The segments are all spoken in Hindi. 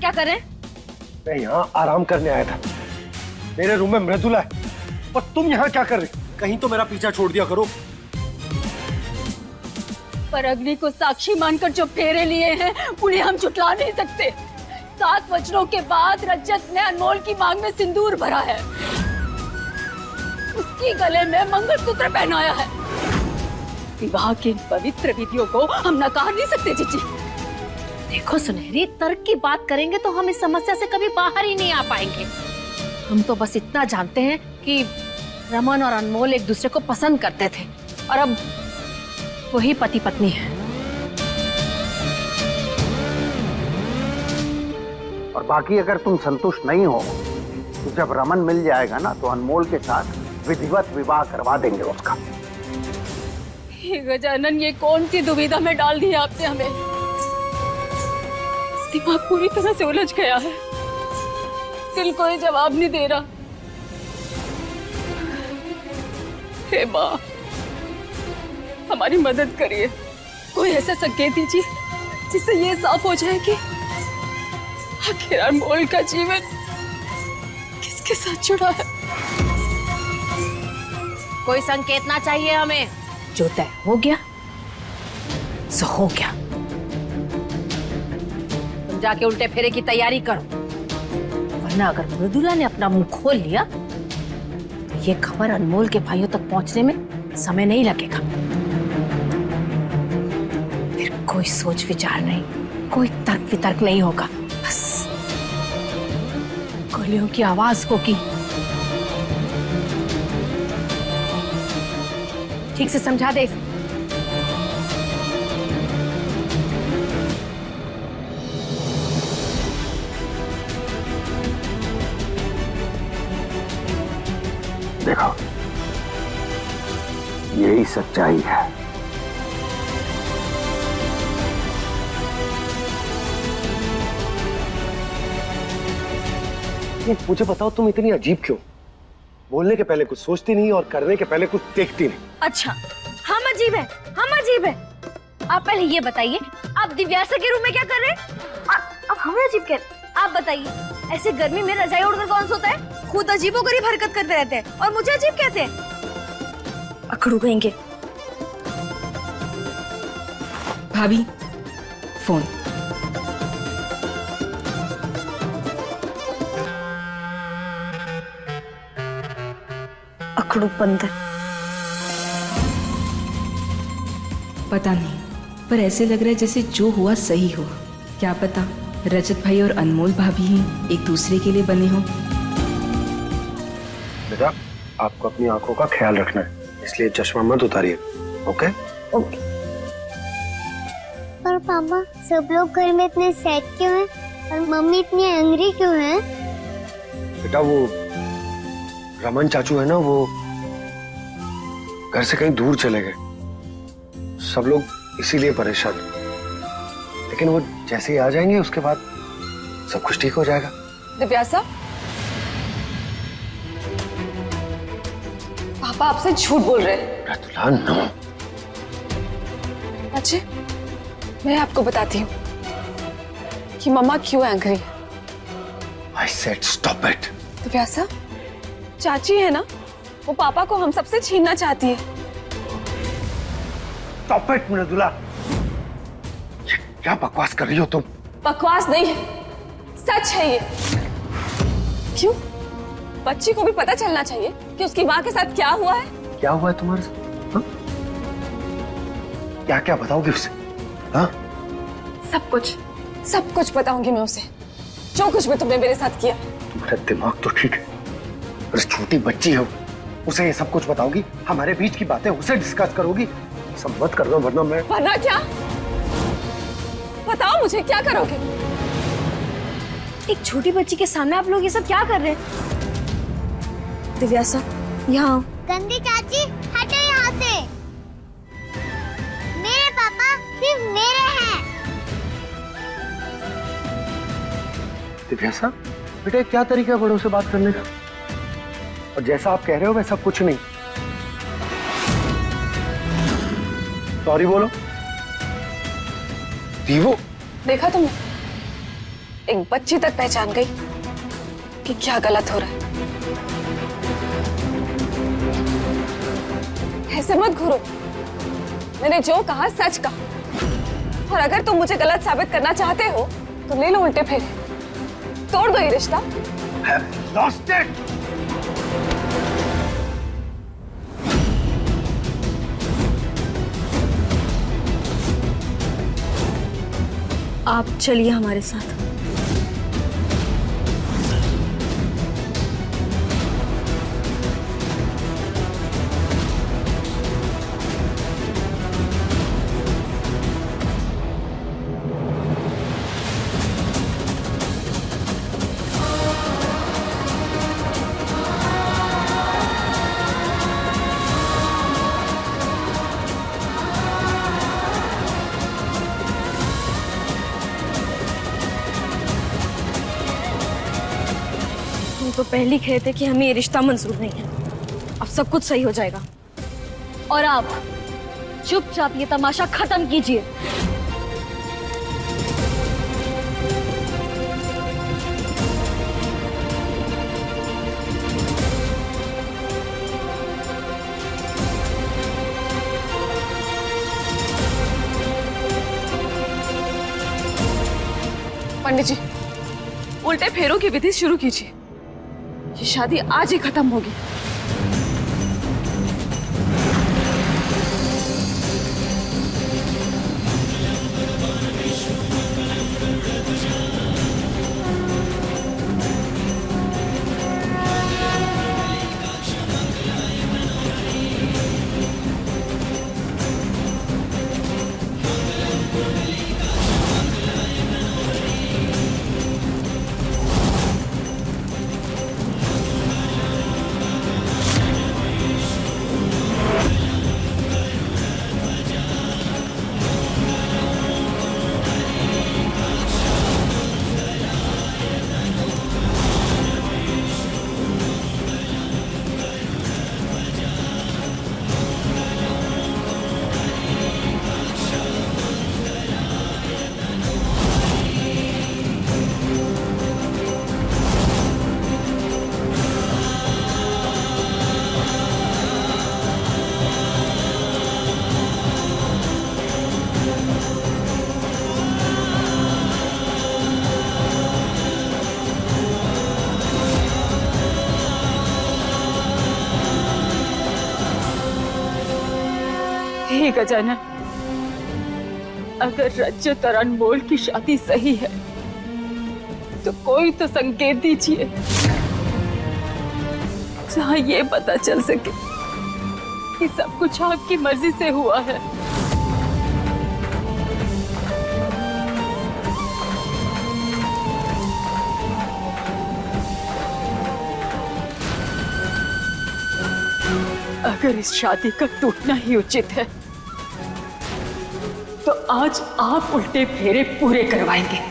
क्या कर रहे हैं? मैं यहाँ आराम करने आया था। मेरे रूम में मृदुला है और तुम यहाँ क्या कर रहे? कहीं तो मेरा पीछा छोड़ दिया करो। पर अग्नि को साक्षी मानकर जो फेरे लिए हैं उन्हें हम झुठला नहीं सकते। 7 वचनों के बाद रजत ने अनमोल की मांग में सिंदूर भरा है, उसकी गले में मंगलसूत्र पहनाया है। विवाह की पवित्र विधियों को हम नकार नहीं सकते जीजी। देखो सुनहरी, तर्क की बात करेंगे तो हम इस समस्या से कभी बाहर ही नहीं आ पाएंगे। हम तो बस इतना जानते हैं कि रमन और अनमोल एक दूसरे को पसंद करते थे और अब वही पति पत्नी है। और बाकी अगर तुम संतुष्ट नहीं हो तो जब रमन मिल जाएगा ना तो अनमोल के साथ विधिवत विवाह करवा देंगे उसका। गजानन, ये कौन सी दुविधा में डाल दी आपने हमें? दिमाग पूरी तरह से उलझ गया है, दिल कोई जवाब नहीं दे रहा। हे माँ, हमारी मदद करिए, कोई ऐसा संकेत दीजिए जिससे ये साफ हो जाए कि आखिर अनमोल का जीवन किसके साथ जुड़ा है। कोई संकेत ना चाहिए हमें, जो तय हो गया सो हो गया। तुम जाके उल्टे फेरे की तैयारी करो, वरना अगर मृदुला ने अपना मुंह खोल लिया तो ये खबर अनमोल के भाइयों तक पहुंचने में समय नहीं लगेगा। फिर कोई सोच विचार नहीं, कोई तर्क वितर्क नहीं होगा, बस गोलियों की आवाज होगी। ठीक से समझा दे। देखो, यही सच्चाई है। मुझे बताओ, तुम इतनी अजीब क्यों? बोलने के पहले कुछ सोचती नहीं और करने के पहले कुछ देखती नहीं। अच्छा, हम अजीब है, हम अजीब है। आप पहले ये बताइए, आप दिव्यासा के रूम में क्या कर रहे हैं? अब हमें अजीब कह रहे हैं? आप बताइए, ऐसे गर्मी में रजाई ओढ़कर कौन सोता है? खुद अजीबोगरीब हरकत करते रहते हैं और मुझे अजीब कहते हैं। अकड़ू कहेंगे। भाभी, फोन। अकड़ू बंदर। पता नहीं, पर ऐसे लग रहा है जैसे जो हुआ सही हो। क्या पता रजत भाई और अनमोल भाभी ही एक दूसरे के लिए बने हो। बेटा, आपको अपनी आंखों का ख्याल रखना है, इसलिए चश्मा मत उतारिए। ओके? ओके। पर पापा, सब लोग घर में इतने सैड क्यों हैं? और मम्मी इतनी एंग्री क्यों हैं? बेटा, वो रमन चाचू है ना, वो घर से कहीं दूर चले गए। सब लोग इसीलिए परेशान, लेकिन वो जैसे ही आ जाएंगे उसके बाद सब कुछ ठीक हो जाएगा। दिव्यासा, पापा आपसे झूठ बोल रहे हैं। मृदुला, नो। अच्छे, मैं आपको बताती हूँ कि मम्मा क्यों एंग्री है। I said stop it. Divyasa, चाची है ना, वो पापा को हम सबसे छीनना चाहती है। Stop it, Mridula. ये क्या बकवास कर रही हो तुम? बकवास नहीं है, सच है ये। क्यों? बच्ची को भी पता चलना चाहिए कि उसकी माँ के साथ क्या हुआ है। क्या हुआ है तुम्हारे साथ? क्या क्या बताओगी उसे? हाँ? सब कुछ बताऊंगी मैं उसे, जो कुछ भी तुमने मेरे साथ किया। तुम्हारा दिमाग तो ठीक है, पर छोटी बच्ची है, उसे ये सब कुछ बताओगी? हमारे बीच की बातें उसे डिस्कस करोगी? सब मत करना, वरना मैं। वरना क्या? बताओ मुझे, क्या करोगे? एक छोटी बच्ची के सामने आप लोग ये सब क्या कर रहे हैं? दिव्यासा, यहाँ। गंदी चाची, हटो यहाँ से। मेरे पापा सिर्फ मेरे हैं। दिव्यासा, बेटा क्या तरीका है बड़ों से बात करने का? और जैसा आप कह रहे हो वैसा कुछ नहीं। सॉरी बोलो। दीवो, देखा तुमने? एक बच्ची तक पहचान गई कि क्या गलत हो रहा है। ऐसे मत घूरो, मैंने जो कहा सच कहा। और अगर तुम मुझे गलत साबित करना चाहते हो तो ले लो उल्टे फेरे, तोड़ दो ये रिश्ता। Lost it! आप चलिए हमारे साथ। तो पहले कहे थे कि हमें ये रिश्ता मंजूर नहीं है। अब सब कुछ सही हो जाएगा और आप चुपचाप ये तमाशा खत्म कीजिए। पंडित जी, उल्टे फेरों की विधि शुरू कीजिए। ये शादी आज ही खत्म होगी। हे गजानन, अगर रजत और अनमोल की शादी सही है तो कोई तो संकेत दीजिए जहां ये पता चल सके कि सब कुछ आपकी मर्जी से हुआ है। अगर इस शादी का टूटना ही उचित है तो आज आप उल्टे फेरे पूरे करवाएंगे।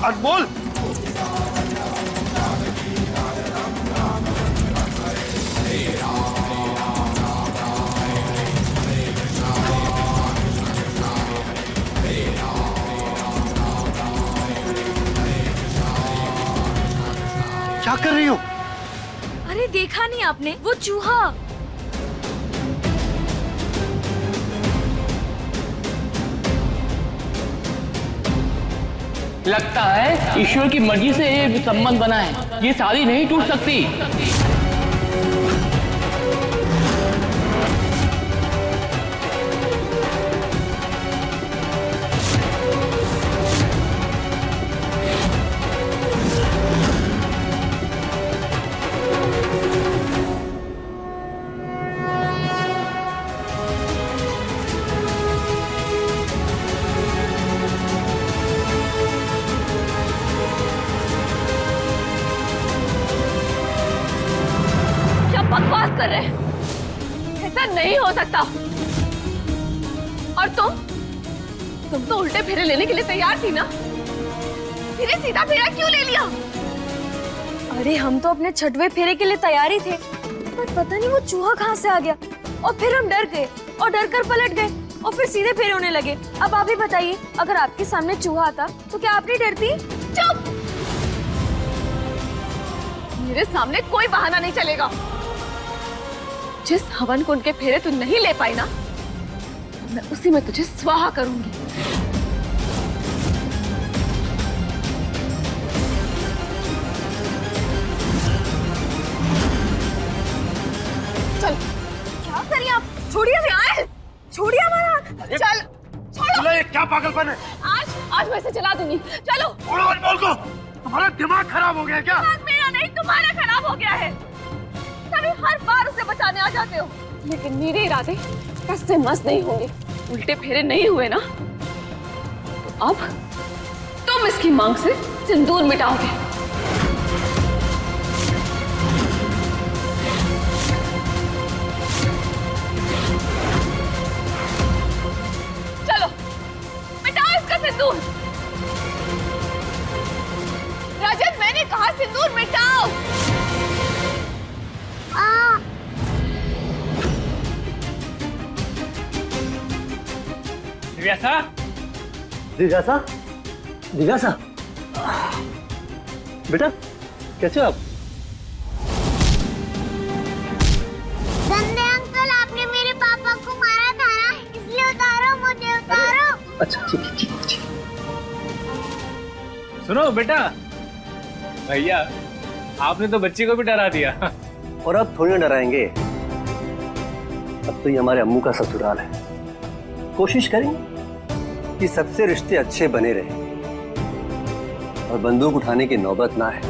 अनमोल, क्या कर रही हो? अरे देखा नहीं आपने, वो चूहा। लगता है ईश्वर की मर्जी से ये संबंध बना है, ये शादी नहीं टूट सकती। बकवास कर रहे हैं, ऐसा नहीं हो सकता। और तुम तो उल्टे फेरे लेने के लिए तैयार थी ना, फिर सीधा फेरा क्यों ले लिया? अरे हम तो अपने छठवें फेरे के लिए तैयार ही थे, पर पता नहीं वो चूहा कहाँ से आ गया और फिर हम डर गए और डर कर पलट गए और फिर सीधे फेरे होने लगे। अब आप ही बताइए, अगर आपके सामने चूहा आता तो क्या आप नहीं डरती? चुप! मेरे सामने कोई बहाना नहीं चलेगा। जिस हवन कुंड के फेरे तू नहीं ले पाई ना, मैं उसी में तुझे स्वाहा करूंगी। चल। क्या करिए आप? छोड़िए आए, छोड़िए हमारा हाथ। चल छोड़ो। ये क्या पागलपन है? आज मैं इसे जला दूंगी। चलो। छोड़ो अनमोल को। हमारा दिमाग खराब हो गया क्या? मेरा नहीं, तुम्हारा खराब हो गया है। तभी हर बार उसे बचाने आ जाते हो, लेकिन मेरे इरादे कस से मस नहीं होंगे। उल्टे फेरे नहीं हुए ना, तो अब तुम इसकी मांग से सिंदूर मिटाओगे। चलो मिटाओ इसका सिंदूर। रजत, मैंने कहा सिंदूर मिटाओ। दिव्यासा, दिव्यासा, बेटा कैसे हो आप? गंदे अंकल, आपने मेरे पापा को मारा था ना, इसलिए उतारो मुझे, उतारो। अच्छा ठीक है, ठीक है, ठीक है। सुनो बेटा, भैया आपने तो बच्ची को भी डरा दिया। और अब थोड़ी ना डराएंगे, अब तो ये हमारे अम्मू का ससुराल है। कोशिश करेंगे कि सबसे रिश्ते अच्छे बने रहे और बंदूक उठाने की नौबत ना है।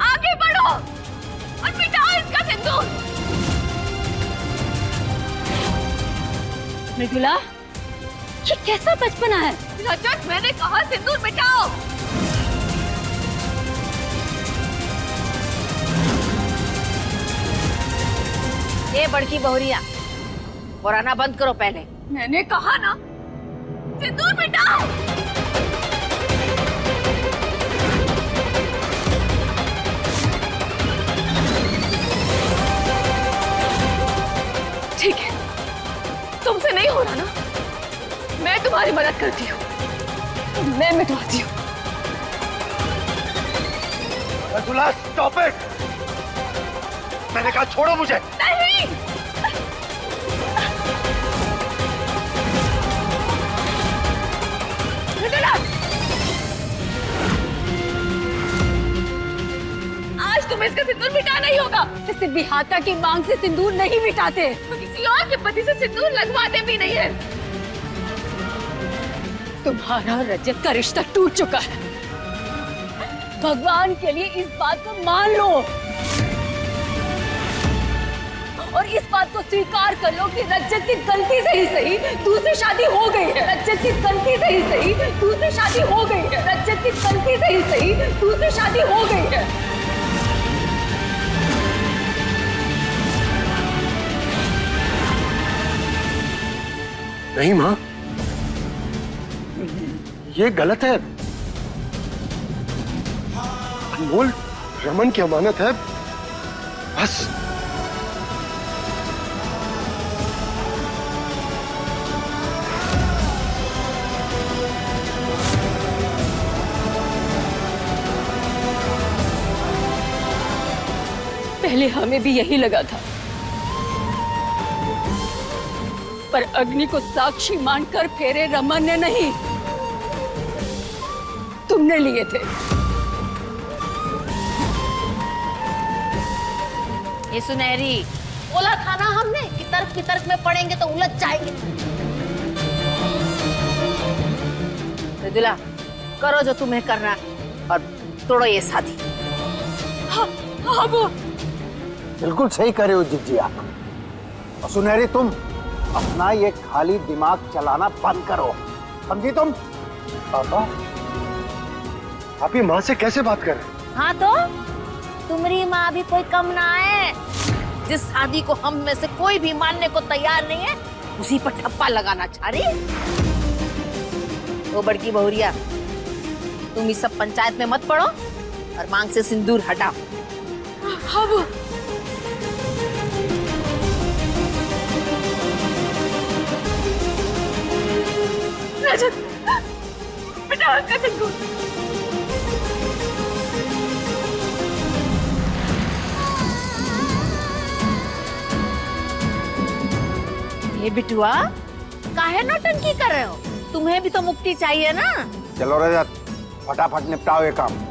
आगे बढ़ो और मिटाओ इसका सिंदूर। मृदुला, ये कैसा बचपना है? रजत, मैंने कहा सिंदूर मिटाओ। ये बड़की बहुरिया, पुराना बंद करो पहले। मैंने कहा ना, सिंदूर मिटाओ। ठीक है, तुमसे नहीं हो रहा ना, मैं तुम्हारी मदद करती हूँ, मैं मिटवाती हूँ। Stop it! मैंने कहा छोड़ो मुझे। नहीं, आज तुम्हें इसका सिंदूर मिटाना ही होगा। इसे बिहाता की मांग से सिंदूर नहीं मिटाते, तो किसी और के पति से सिंदूर लगवाते भी नहीं है। तुम्हारा रजत का रिश्ता टूट चुका है। भगवान के लिए इस बात को मान लो और इस बात को स्वीकार कर लो कि रजत की गलती से ही सही दूसरी शादी हो गई है। रजत की गलती से ही सही दूसरी शादी हो गई है। रजत की गलती से ही सही दूसरी शादी हो गई है। नहीं माँ, ये गलत है। अनमोल रमन की अमानत है, बस। पहले हमें भी यही लगा था, पर अग्नि को साक्षी मानकर फेरे रमन ने नहीं, तुमने लिए थे। ये सुनहरी, बोला था ना हमने कि तर्क वितर्क में पड़ेंगे तो उलझ जाएंगे। मृदुला, करो जो तुम्हें करना और तोड़ो ये शादी। हाँ वो बिल्कुल सही कह रहे हो जिज्जी आप। और सुनहरी, तुम अपना ये खाली दिमाग चलाना बंद करो, समझी तुम? पापा, आप ये माँ से कैसे बात कर रहे हैं? हाँ तो तुम्हारी माँ भी कोई कम ना है। जिस शादी को हम में से कोई भी मानने को तैयार नहीं है, उसी पर ठप्पा लगाना चाह रही है। वो बड़की बहुरिया, तुम इस सब पंचायत में मत पड़ो और मांग से सिंदूर हटाओ। हाँ वो रजत, बेटा अंकल सिंदूर। ये बिटुआ, काहे नौटंकी कर रहे हो? तुम्हें भी तो मुक्ति चाहिए ना। चलो रजत, फटाफट निपटाओ ये काम।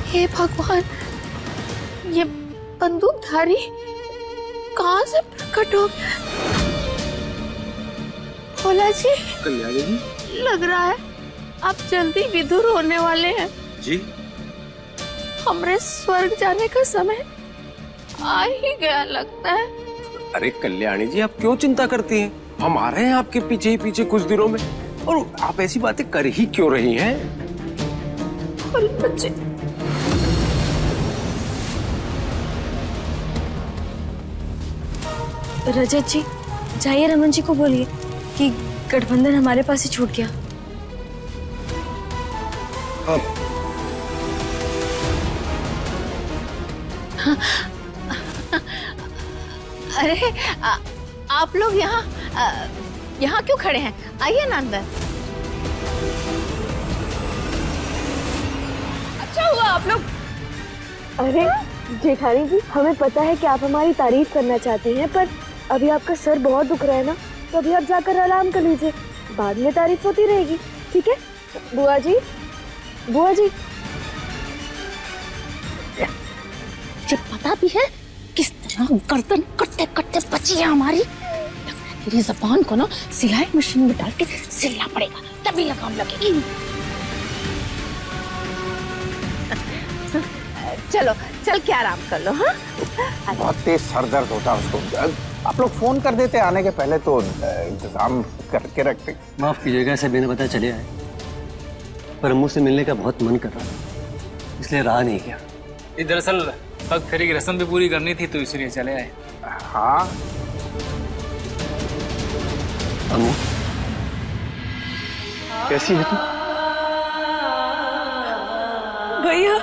हे भगवान, ये बंदूकधारी कहाँ से प्रकट हो गया? भोला जी, कल्याणी जी, लग रहा है आप जल्दी विधुर होने वाले हैं। जी, हमरे स्वर्ग जाने का समय आ ही गया लगता है। अरे कल्याणी जी, आप क्यों चिंता करती हैं? हम आ रहे हैं आपके पीछे ही पीछे कुछ दिनों में। और आप ऐसी बातें कर ही क्यों रही हैं? भोला जी, रजत जी, जाइए रमन जी को बोलिए कि गठबंधन हमारे पास ही छूट गया। हाँ। अरे आप लोग यहाँ क्यों खड़े हैं? आइए ना अंदर। अच्छा हुआ आप लोग। अरे जेठानी जी, हमें पता है कि आप हमारी तारीफ करना चाहती हैं, पर अभी आपका सर बहुत दुख रहा है ना, तो अभी आप जाकर आराम कर लीजिए, बाद में तारीफ होती रहेगी, ठीक है? बुआ जी, बुआ जी, मुझे पता भी है किस तरह गर्दन कटते कटते बची है हमारी। तेरी जबान को ना सिलाई मशीन में डाल के सिलना पड़ेगा, तभी लगाम लगेगी। चलो चल के आराम कर लो। हाँ, बहुत तेज सर दर्द होता है उसको। आप लोग फोन कर देते आने के पहले तो इंतजाम करके रखते। माफ कीजिएगा, ऐसे बिना पता चले आए, पर अम्मू से मिलने का बहुत मन कर रहा था, इसलिए रहा नहीं गया। दरअसल पग फेरी की रस्म भी पूरी करनी थी, तो इसलिए चले आए। हाँ अम्मू कैसी है तू? भैया,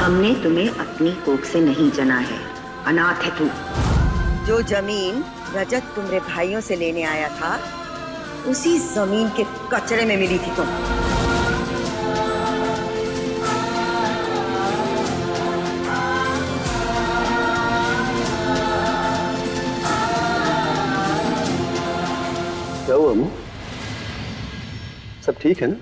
हमने तुम्हें अपनी कोख से नहीं जना है, अनाथ है तू। जो जमीन रजत तुम्हारे भाइयों से लेने आया था, उसी जमीन के कचरे में मिली थी तुम। ठीक है ना?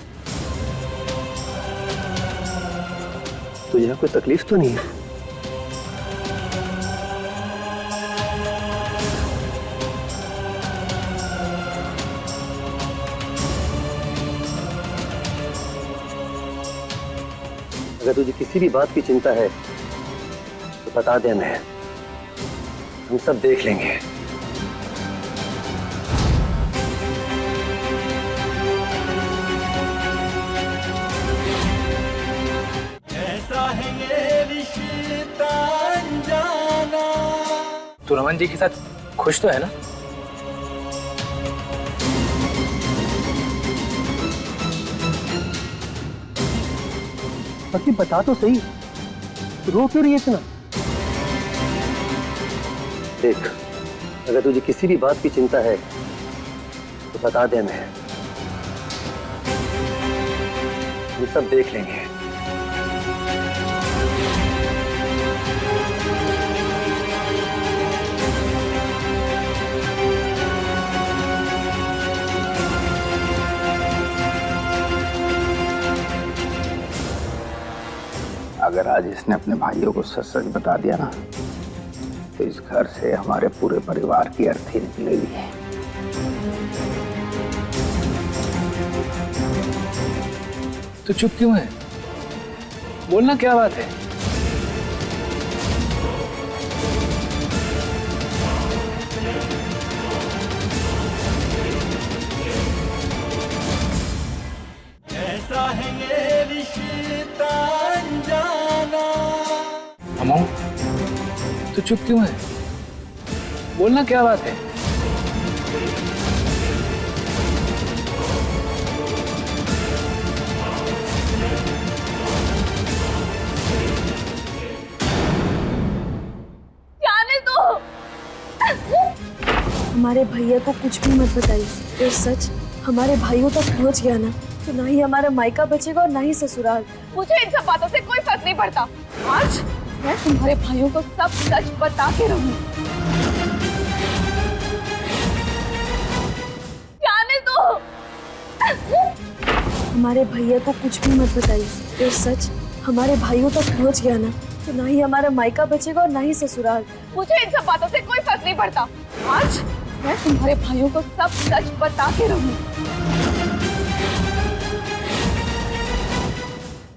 तो यहाँ कोई तकलीफ तो नहीं है? अगर तुझे किसी भी बात की चिंता है तो बता दे, मैं हम सब देख लेंगे। ऐसा है ये रिश्ता अनजाना। तो रमन जी के साथ खुश तो है ना? बाकी बता तो सही, रो क्यों रही है इतना? देख, अगर तुझे किसी भी बात की चिंता है तो बता दे, मैं हम सब देख लेंगे। अगर आज इसने अपने भाइयों को सच सच बता दिया ना, तो इस घर से हमारे पूरे परिवार की अर्थी निकलेगी। तो चुप क्यों है? बोलना, क्या बात है? ऐसा है ये रिश्ता अनजाना। अमो, तो चुप क्यों है? बोलना, क्या बात है? जाने दो। हमारे भैया को कुछ भी मत बताइए। ये सच हमारे भाइयों तक पहुंच गया ना, तो ना ही हमारा मायका बचेगा और ना ही ससुराल। मुझे इन सब बातों से कोई फर्क नहीं पड़ता। आज मैं तुम्हारे भाइयों को सब सच बता के रहूंगी। जाने दो। हमारे भैया को कुछ भी मत बताइए। ये सच हमारे भाइयों तक पहुंच गया ना, तो ना ही हमारा मायका बचेगा और ना ही ससुराल। मुझे इन सब बातों से कोई फर्क नहीं पड़ता। आज मैं तुम्हारे भाइयों को सब सच बता के रहूंगी।